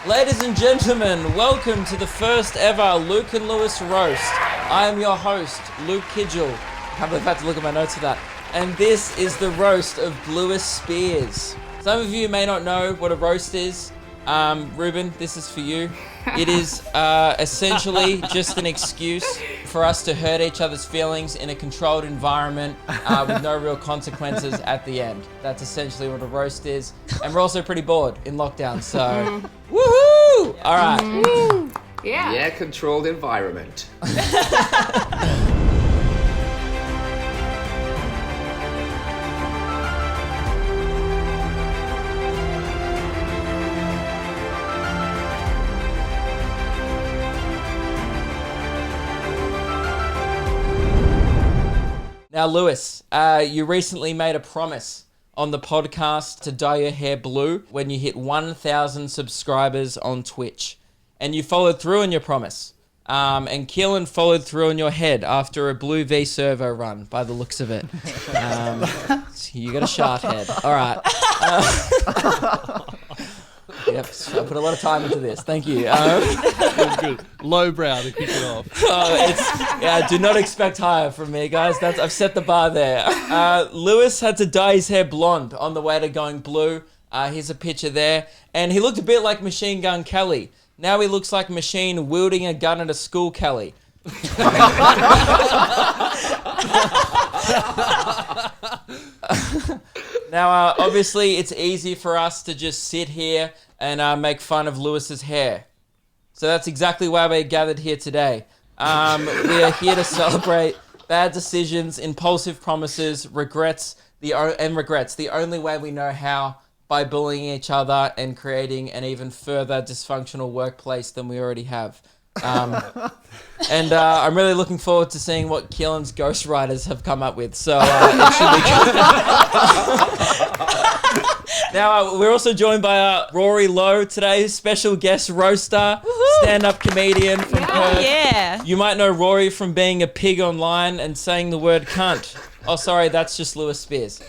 Ladies and gentlemen, welcome to the first ever Luke and Lewis roast. I am your host, Luke Kidgel. I can't believe I had to look at my notes for that. And this is the roast of Lewis Spears. Some of you may not know what a roast is. Ruben, this is for you. It is essentially just an excuse for us to hurt each other's feelings in a controlled environment with no real consequences at the end. That's essentially what a roast is. And we're also pretty bored in lockdown, so woohoo! All right. Yeah, controlled environment. Now, Lewis, you recently made a promise on the podcast to dye your hair blue when you hit 1,000 subscribers on Twitch. And you followed through on your promise. And Keelan followed through on your head after a blue V servo run, by the looks of it. So you got a shark head. All right. Yep, I put a lot of time into this. Thank you. Good. Lowbrow to kick it off. Do not expect higher from me, guys. I've set the bar there. Lewis had to dye his hair blonde on the way to going blue. Here's a picture there. And he looked a bit like Machine Gun Kelly. Now he looks like Machine wielding a gun at a school Kelly. Now, obviously, it's easy for us to just sit here and make fun of Lewis's hair. So that's exactly why we're gathered here today. We are here to celebrate bad decisions, impulsive promises, regrets. The only way we know how, by bullying each other and creating an even further dysfunctional workplace than we already have. And I'm really looking forward to seeing what Keelan's ghostwriters have come up with. So it should be good. Now, we're also joined by Rory Lowe today, special guest roaster, stand-up comedian from Perth. Yeah. You might know Rory from being a pig online and saying the word cunt. Oh, sorry, that's just Lewis Spears.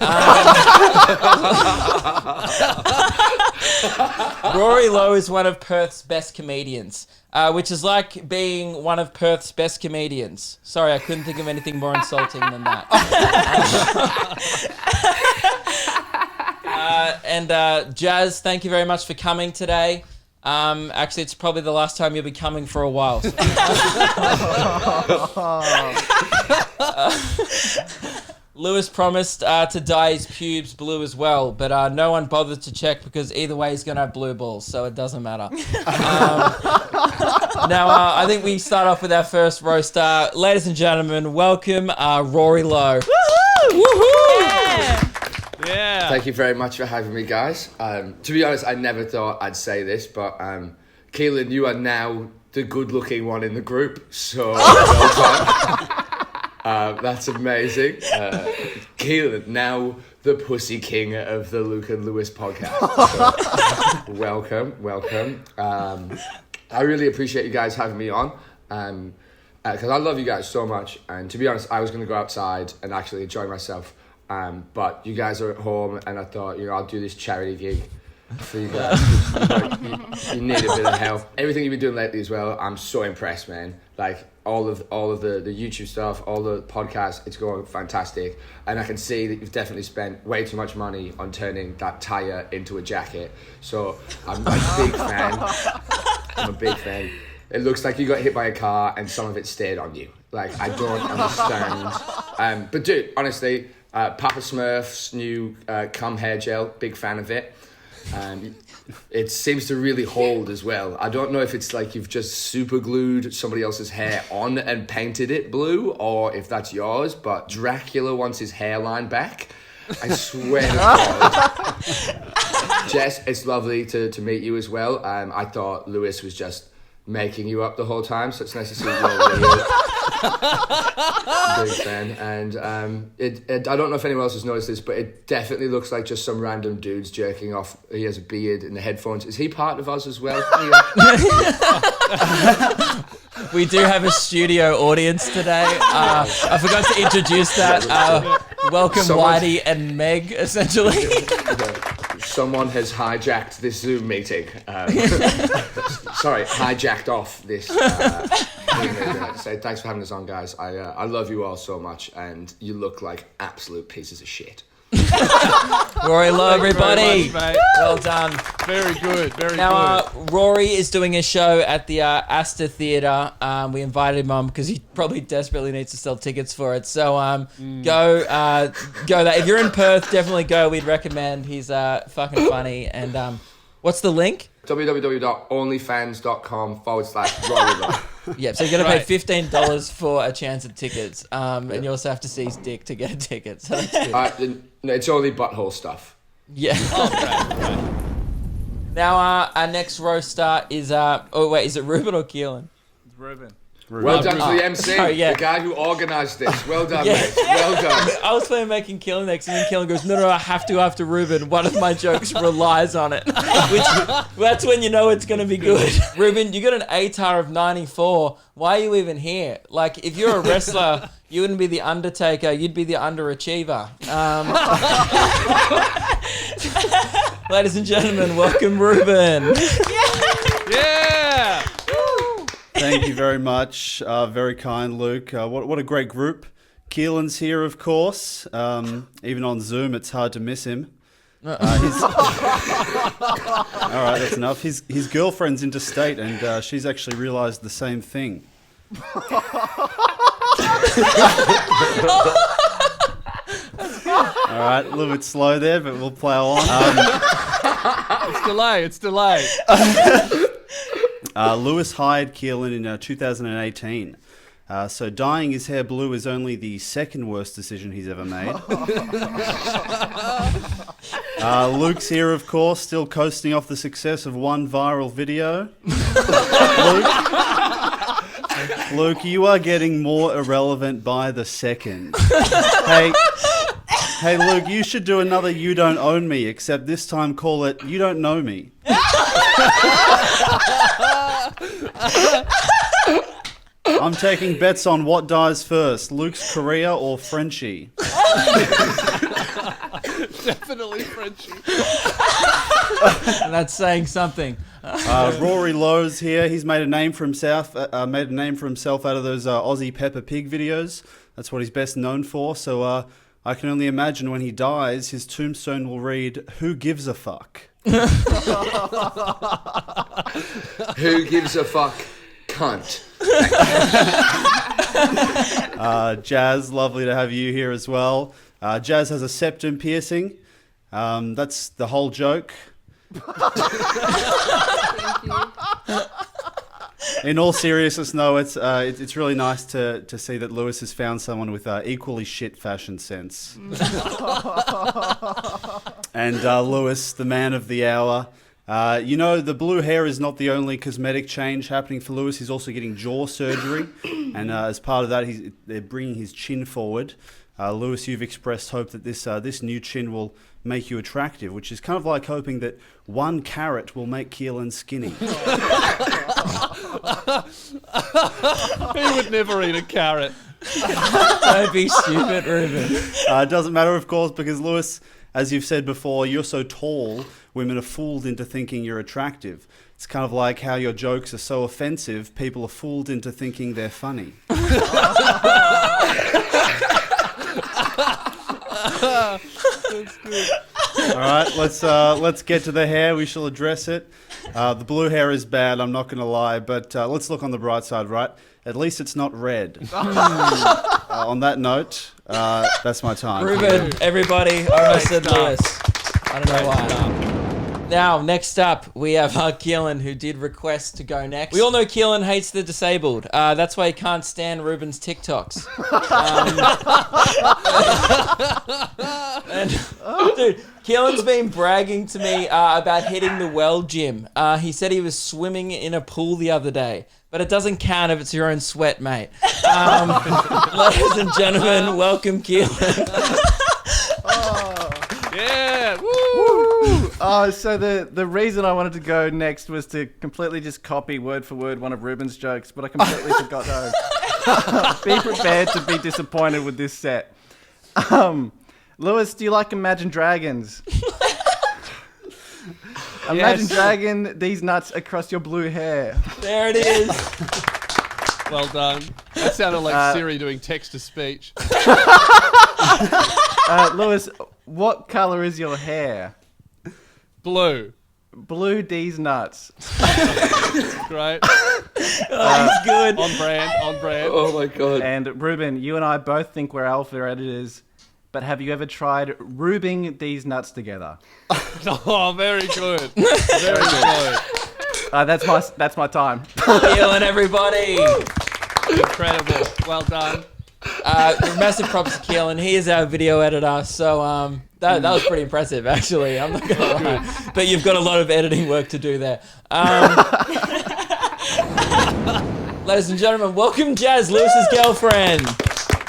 Rory Lowe is one of Perth's best comedians, which is like being one of Perth's best comedians. Sorry, I couldn't think of anything more insulting than that. Jazz, thank you very much for coming today. Actually, it's probably the last time you'll be coming for a while. Lewis promised to dye his pubes blue as well, but no one bothered to check because either way he's going to have blue balls, so it doesn't matter. Now, I think we start off with our first roaster. Ladies and gentlemen, welcome Rory Lowe. Woohoo! Woohoo! Yeah. Thank you very much for having me, guys. To be honest, I never thought I'd say this, but Keelan, you are now the good-looking one in the group, so well done. That's amazing. Keelan, now the pussy king of the Luke and Lewis podcast. So, welcome. I really appreciate you guys having me on, because I love you guys so much. And to be honest, I was going to go outside and actually enjoy myself, but you guys are at home, and I thought, I'll do this charity gig for you guys. You need a bit of help. Everything you've been doing lately as well, I'm so impressed, man. Like all of the YouTube stuff, all the podcasts, it's going fantastic. And I can see that you've definitely spent way too much money on turning that tire into a jacket. So I'm a big fan. It looks like you got hit by a car and some of it stayed on you. Like, I don't understand. But dude, honestly, Papa Smurf's new cum hair gel, big fan of it. It seems to really hold as well. I don't know if it's like you've just super glued somebody else's hair on and painted it blue, or if that's yours, but Dracula wants his hairline back. I swear to God. Jess, it's lovely to meet you as well. I thought Lewis was just making you up the whole time, so it's nice to see you over here. Big fan. And I don't know if anyone else has noticed this, but it definitely looks like just some random dude's jerking off. He has a beard and the headphones. Is he part of us as well? We do have a studio audience today. I forgot to introduce that. welcome Someone- Whitey and Meg, essentially. Someone has hijacked this Zoom meeting. Sorry, hijacked off this. Say thanks for having us on, guys. I love you all so much, and you look like absolute pieces of shit. Rory, Lowe, everybody. Very much, mate. Well done. Very good. Very Now, good. Rory is doing a show at the Astor Theatre. We invited him on because he probably desperately needs to sell tickets for it. So go there. If you're in Perth, definitely go. We'd recommend. He's fucking funny. And what's the link? www.onlyfans.com/Rory Lowe. Yeah, so you're going to pay $15 for a chance at tickets. And you also have to see his dick to get a ticket. So that's good. No, it's only butthole stuff. Yeah. Right. Now, our next roaster is... is it Ruben or Keelan? It's Ruben. Well done to the MC, sorry, yeah. the guy who organised this. Well done, Yeah. mate. Well done. I was planning on making Keelan next, and then Keelan goes, no, I have to after Ruben. One of my jokes relies on it. That's when you know it's going to be good. Ruben, you got an ATAR of 94. Why are you even here? Like, if you're a wrestler, you wouldn't be the Undertaker. You'd be the underachiever. Ladies and gentlemen, welcome Ruben. Yeah. Thank you very much. Very kind, Luke. What a great group. Keelan's here, of course. Even on Zoom, it's hard to miss him. All right, that's enough. His girlfriend's interstate, and she's actually realised the same thing. All right, a little bit slow there, but we'll plow on. It's delay. Lewis hired Keelan in 2018. So dyeing his hair blue is only the second worst decision he's ever made. Luke's here, of course, still coasting off the success of one viral video. Luke, you are getting more irrelevant by the second. Hey, Luke, you should do another You Don't Own Me, except this time call it You Don't Know Me. I'm taking bets on what dies first, Luke's career or Frenchie. Definitely Frenchie. And that's saying something. Rory Lowe's here. He's made a name for himself. Out of those Aussie Peppa Pig videos. That's what he's best known for. So I can only imagine when he dies, his tombstone will read, "Who gives a fuck?" Who gives a fuck? Cunt. Jazz, lovely to have you here as well. Jazz has a septum piercing. That's the whole joke. In all seriousness, no, it's really nice to see that Lewis has found someone with equally shit fashion sense. And Lewis, the man of the hour. The blue hair is not the only cosmetic change happening for Lewis. He's also getting jaw surgery, and as part of that, they're bringing his chin forward. Lewis, you've expressed hope that this new chin will make you attractive, which is kind of like hoping that 1 carrot will make Keelan skinny. He would never eat a carrot. Don't be stupid, Ruben. It doesn't matter, of course, because Lewis, as you've said before, you're so tall, women are fooled into thinking you're attractive. It's kind of like how your jokes are so offensive, people are fooled into thinking they're funny. That's good. All right, let's get to the hair. We shall address it. The blue hair is bad, I'm not going to lie, but let's look on the bright side, right? At least it's not red. On that note, that's my time. Ruben, everybody, I almost said Lewis. I don't know why. Now, next up, we have Keelan, who did request to go next. We all know Keelan hates the disabled. That's why he can't stand Ruben's TikToks. Dude, Keelan's been bragging to me about hitting the well gym. He said he was swimming in a pool the other day. But it doesn't count if it's your own sweat, mate. Ladies and gentlemen, welcome Keelan. Yeah. Woo. So the reason I wanted to go next was to completely just copy word for word one of Ruben's jokes, but I completely forgot those. Be prepared to be disappointed with this set. Lewis, do you like Imagine Dragons? Imagine dragging these nuts across your blue hair. There it is. Well done. That sounded like Siri doing text-to-speech. Lewis, what colour is your hair? Blue. Blue D's nuts. Great. He's good. On brand. Oh my god. And Ruben, you and I both think we're alpha editors, but have you ever tried rubing these nuts together? Oh, very good. Very good. That's my time. Healing everybody. Incredible. Well done. Massive props to Keelan. He is our video editor, so that was pretty impressive, actually. I'm not gonna lie, but you've got a lot of editing work to do there. Ladies and gentlemen, welcome Jazz, Lewis's girlfriend.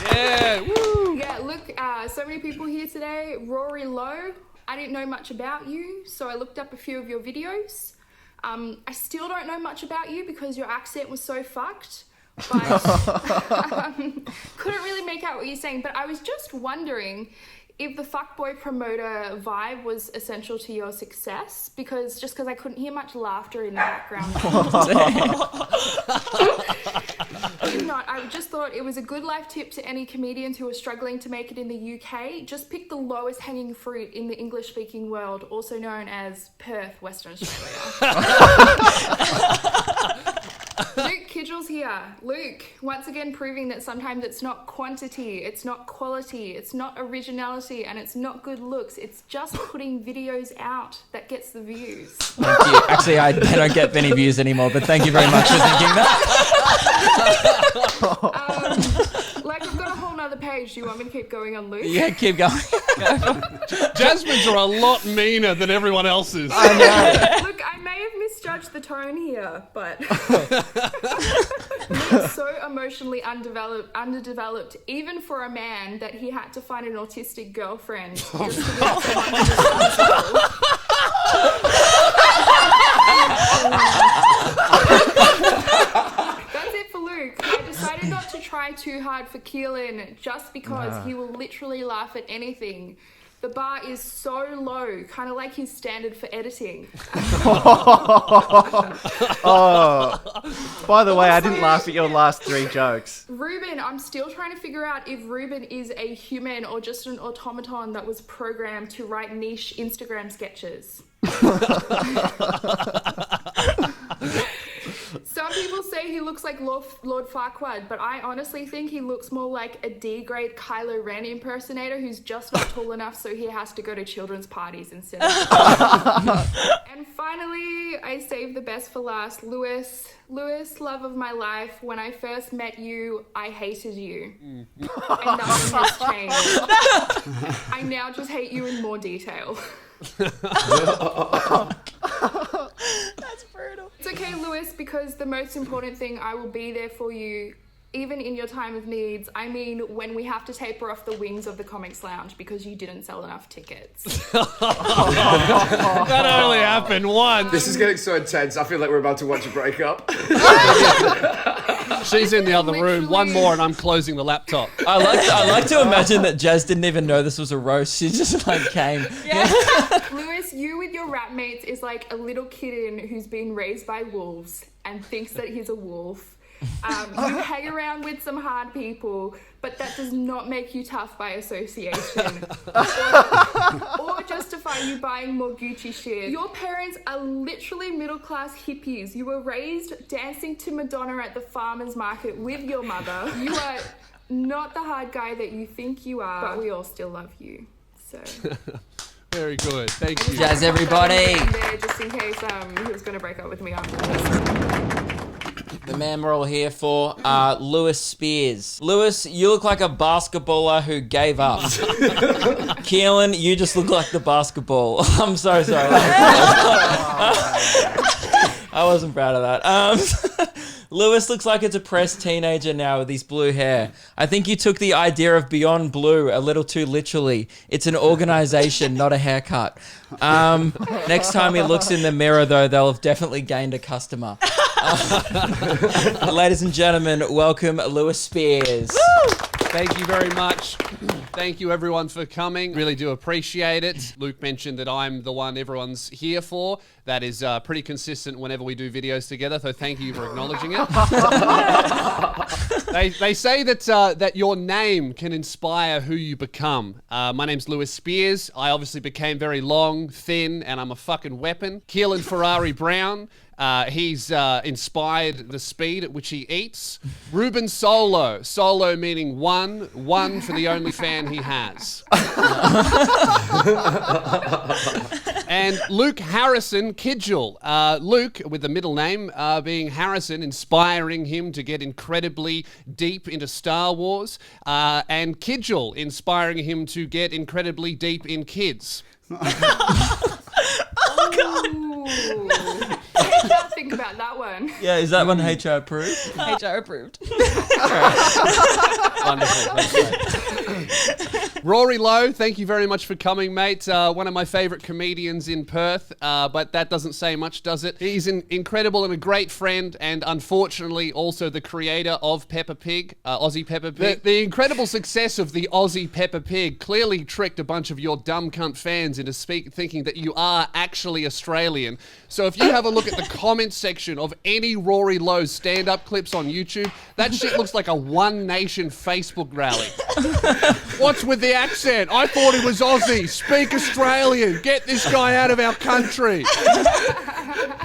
Yeah. Woo. Yeah, look, so many people here today. Rory, Lowe. I didn't know much about you, so I looked up a few of your videos. I still don't know much about you because your accent was so fucked. But couldn't really make out what you're saying. But I was just wondering if the fuckboy promoter vibe was essential to your success, because I couldn't hear much laughter in the background. If not, I just thought it was a good life tip to any comedians who are struggling to make it in the UK. Just pick the lowest hanging fruit in the English-speaking world, also known as Perth, Western Australia. Luke Kidgell's here. Luke, once again proving that sometimes it's not quantity, it's not quality, it's not originality, and it's not good looks. It's just putting videos out that gets the views. Thank you. Actually, I don't get many views anymore, but thank you very much for thinking that. I've got a whole nother page. Do you want me to keep going on, Luke? Yeah, keep going. Jasmine's are a lot meaner than everyone else's. I know. Look, I may have misjudged the tone here, but Luke's so emotionally underdeveloped, even for a man, that he had to find an autistic girlfriend just to get someone responsible. That's it for Luke. I decided not to try too hard for Keelan just because he will literally laugh at anything. The bar is so low, kind of like his standard for editing. By the way, I didn't laugh at your last 3 jokes. Ruben, I'm still trying to figure out if Ruben is a human or just an automaton that was programmed to write niche Instagram sketches. Some people say he looks like Lord Farquaad, but I honestly think he looks more like a D-grade Kylo Ren impersonator who's just not tall enough, so he has to go to children's parties instead. And finally, I saved the best for last. Lewis, love of my life. When I first met you, I hated you. And nothing has changed. I now just hate you in more detail. That's brutal. It's okay, Lewis, because the most important thing, I will be there for you, even in your time of needs. I mean, when we have to taper off the wings of the Comics Lounge because you didn't sell enough tickets. That only happened once. This is getting so intense. I feel like we're about to watch a breakup. She's in the other room. One more and I'm closing the laptop. I like to imagine that Jazz didn't even know this was a roast. She just came. Yeah. Lewis, you with your rap mates is like a little kitten who's been raised by wolves and thinks that he's a wolf. You hang around with some hard people, but that does not make you tough by association or justify you buying more Gucci shit. Your parents are literally middle-class hippies. You were raised dancing to Madonna at the farmer's market with your mother. You are not the hard guy that you think you are, but we all still love you. So Very good. Thank you. Jazz, everybody. there just in case he was going to break up with me after this. The man we're all here for, Lewis Spears. Lewis, you look like a basketballer who gave up. Keelan, you just look like the basketball. I'm so sorry. I wasn't proud of that. Lewis looks like a depressed teenager now with his blue hair. I think you took the idea of Beyond Blue a little too literally. It's an organization, not a haircut. Next time he looks in the mirror, though, they'll have definitely gained a customer. Ladies and gentlemen, welcome Lewis Spears. Woo! Thank you very much. Thank you, everyone, for coming. Really do appreciate it. Luke mentioned that I'm the one everyone's here for. That is pretty consistent whenever we do videos together, so thank you for acknowledging it. They say that your name can inspire who you become. My name's Lewis Spears. I obviously became very long, thin, and I'm a fucking weapon. Keelan Ferrari Brown. He's inspired the speed at which he eats. Ruben Solo. Solo meaning one for the only fan he has. And Luke Harrison Kidgel. Luke, with the middle name being Harrison, inspiring him to get incredibly deep into Star Wars. And Kidgel, inspiring him to get incredibly deep in kids. Oh, God. I can't think about that one. Yeah, is that one HR approved? HR approved. Wonderful. That's great. Rory Lowe, thank you very much for coming, mate. One of my favourite comedians in Perth, but that doesn't say much, does it? He's an incredible and a great friend, and unfortunately also the creator of Peppa Pig, Aussie Peppa Pig. The incredible success of the Aussie Peppa Pig clearly tricked a bunch of your dumb cunt fans into thinking that you are actually Australian. So if you have a look at the comment section of any Rory Lowe stand-up clips on YouTube, that shit looks like a One Nation Facebook rally. What's with the accent? I thought he was Aussie. Speak Australian. Get this guy out of our country.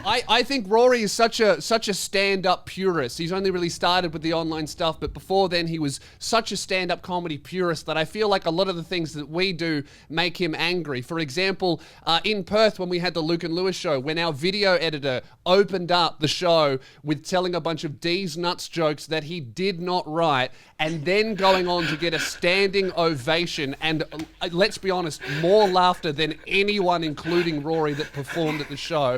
I think Rory is such a stand-up purist. He's only really started with the online stuff, but before then he was such a stand-up comedy purist that I feel like a lot of the things that we do make him angry. For example, in Perth when we had the Luke and Lewis show, when our video editor opened up the show with telling a bunch of D's nuts jokes that he did not write, and then going on to get a standing ovation and, let's be honest, more laughter than anyone, including Rory, that performed at the show.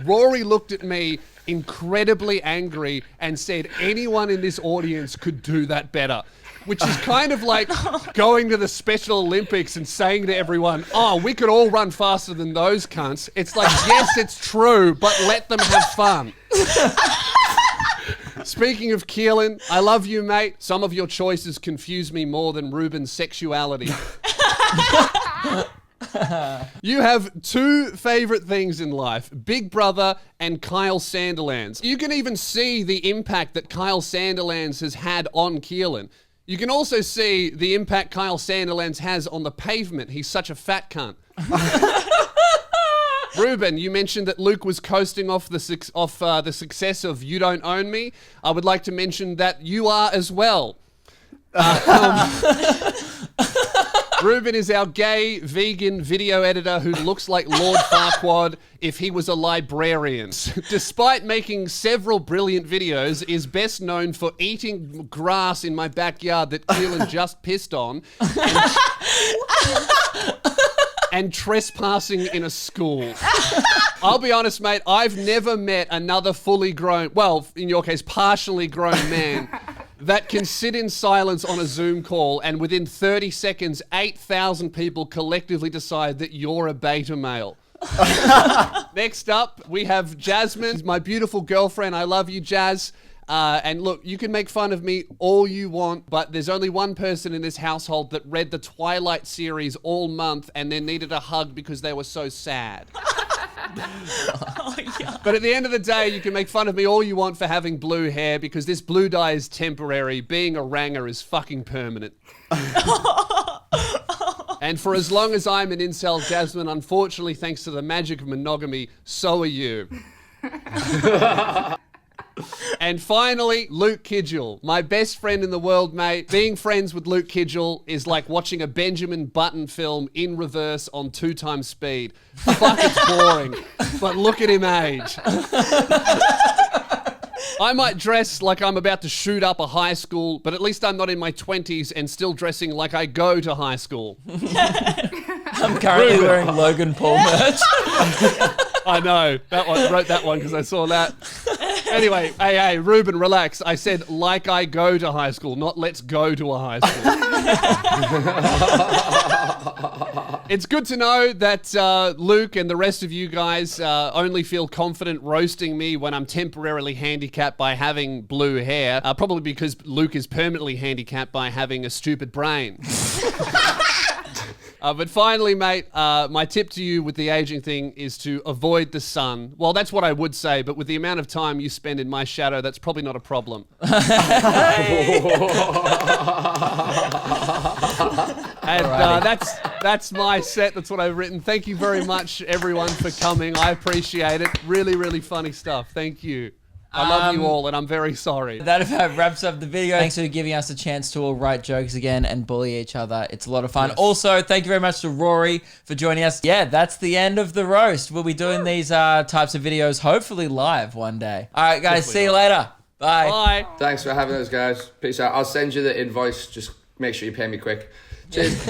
Rory looked at me incredibly angry and said anyone in this audience could do that better. Which is kind of like going to the Special Olympics and saying to everyone, oh, we could all run faster than those cunts. It's like, yes, it's true, but let them have fun. Speaking of Keelan, I love you, mate. Some of your choices confuse me more than Ruben's sexuality. You have two favourite things in life, Big Brother and Kyle Sandilands. You can even see the impact that Kyle Sandilands has had on Keelan. You can also see the impact Kyle Sandilands has on the pavement. He's such a fat cunt. Ruben, you mentioned that Luke was coasting off the success of You Don't Own Me. I would like to mention that you are as well. Ruben is our gay, vegan video editor who looks like Lord Farquaad if he was a librarian. Despite making several brilliant videos, is best known for eating grass in my backyard that Keelan just pissed on and trespassing in a school. I'll be honest, mate, I've never met another fully grown, well, in your case, partially grown man that can sit in silence on a Zoom call and within 30 seconds, 8,000 people collectively decide that you're a beta male. Next up, we have Jasmine, my beautiful girlfriend. I love you, Jazz. And look, you can make fun of me all you want, but there's only one person in this household that read the Twilight series all month and then needed a hug because they were so sad. Oh, yeah. But at the end of the day, you can make fun of me all you want for having blue hair because this blue dye is temporary. Being a ranger is fucking permanent. And for as long as I'm an incel, Jasmine, unfortunately, thanks to the magic of monogamy, so are you. And finally, Luke Kidgel, my best friend in the world, mate. Being friends with Luke Kidgel is like watching a Benjamin Button film in reverse on 2x speed. Fuck, it's boring, but look at him age. I might dress like I'm about to shoot up a high school, but at least I'm not in my 20s and still dressing like I go to high school. I'm currently wearing Logan Paul merch. I know. Wrote that one because I saw that. Anyway, hey, Ruben, relax. I said like I go to high school, not let's go to a high school. It's good to know that Luke and the rest of you guys only feel confident roasting me when I'm temporarily handicapped by having blue hair. Probably because Luke is permanently handicapped by having a stupid brain. But finally, mate, my tip to you with the aging thing is to avoid the sun. Well, that's what I would say, but with the amount of time you spend in my shadow, that's probably not a problem. And that's my set. That's what I've written. Thank you very much, everyone, for coming. I appreciate it. Really, really funny stuff. Thank you. I love you all, and I'm very sorry. That about wraps up the video. Thanks for giving us a chance to all write jokes again and bully each other. It's a lot of fun. Yes. Also, thank you very much to Rory for joining us. Yeah, that's the end of the roast. We'll be doing these types of videos hopefully live one day. All right, guys. See you later. Bye. Bye. Thanks for having us, guys. Peace out. I'll send you the invoice. Just make sure you pay me quick. Cheers.